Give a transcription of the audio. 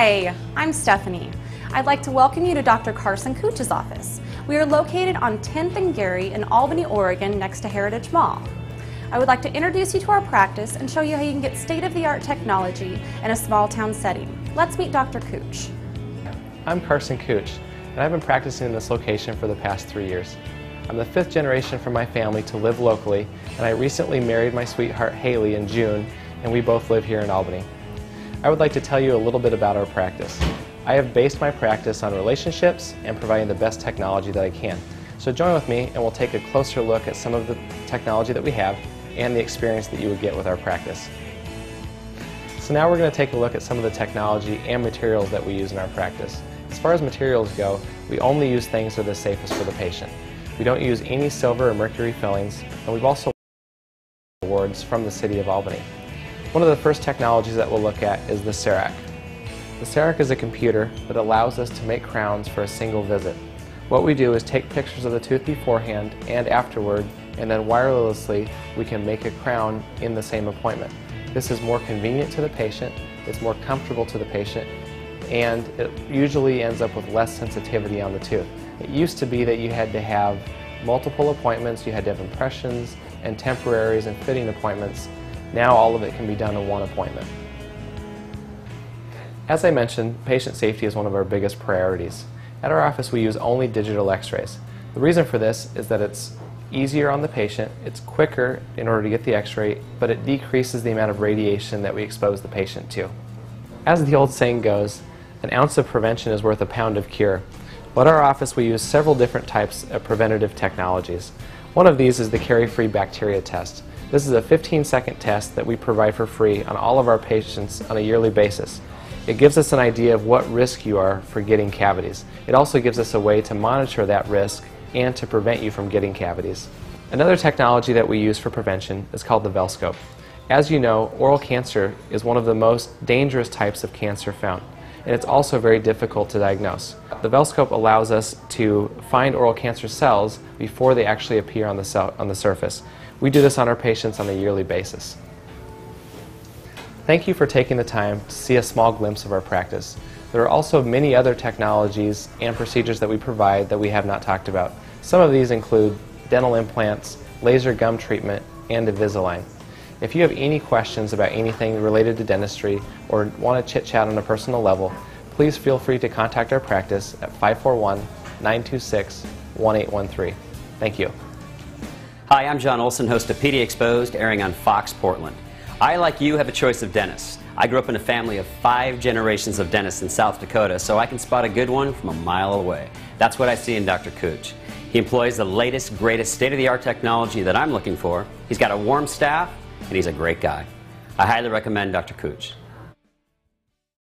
Hi, I'm Stephanie. I'd like to welcome you to Dr. Carson Cooch's office. We are located on 10th and Gary in Albany, Oregon, next to Heritage Mall. I would like to introduce you to our practice and show you how you can get state-of-the-art technology in a small-town setting. Let's meet Dr. Cooch. I'm Carson Cooch, and I've been practicing in this location for the past 3 years. I'm the 5th generation from my family to live locally, and I recently married my sweetheart Haley in June, and we both live here in Albany. I would like to tell you a little bit about our practice. I have based my practice on relationships and providing the best technology that I can. So join with me and we'll take a closer look at some of the technology that we have and the experience that you would get with our practice. So now we're going to take a look at some of the technology and materials that we use in our practice. As far as materials go, we only use things that are the safest for the patient. We don't use any silver or mercury fillings, and we've also awards from the City of Albany. One of the first technologies that we'll look at is the CEREC. The CEREC is a computer that allows us to make crowns for a single visit. What we do is take pictures of the tooth beforehand and afterward, and then wirelessly we can make a crown in the same appointment. This is more convenient to the patient, it's more comfortable to the patient, and it usually ends up with less sensitivity on the tooth. It used to be that you had to have multiple appointments, you had to have impressions and temporaries and fitting appointments. Now all of it can be done in one appointment. As I mentioned, patient safety is one of our biggest priorities. At our office we use only digital x-rays. The reason for this is that it's easier on the patient, it's quicker in order to get the x-ray, but it decreases the amount of radiation that we expose the patient to. As the old saying goes, an ounce of prevention is worth a pound of cure. Well, at our office we use several different types of preventative technologies. One of these is the carie-free bacteria test. This is a 15-second test that we provide for free on all of our patients on a yearly basis. It gives us an idea of what risk you are for getting cavities. It also gives us a way to monitor that risk and to prevent you from getting cavities. Another technology that we use for prevention is called the Velscope. As you know, oral cancer is one of the most dangerous types of cancer found, and it's also very difficult to diagnose. The Velscope allows us to find oral cancer cells before they actually appear on the surface. We do this on our patients on a yearly basis. Thank you for taking the time to see a small glimpse of our practice. There are also many other technologies and procedures that we provide that we have not talked about. Some of these include dental implants, laser gum treatment, and Invisalign. If you have any questions about anything related to dentistry or want to chit-chat on a personal level, please feel free to contact our practice at 541-926-1813. Thank you. Hi, I'm John Olson, host of PD Exposed, airing on Fox Portland. I, like you, have a choice of dentists. I grew up in a family of 5 generations of dentists in South Dakota, so I can spot a good one from a mile away. That's what I see in Dr. Cooch. He employs the latest, greatest state-of-the-art technology that I'm looking for. He's got a warm staff, and he's a great guy. I highly recommend Dr. Cooch.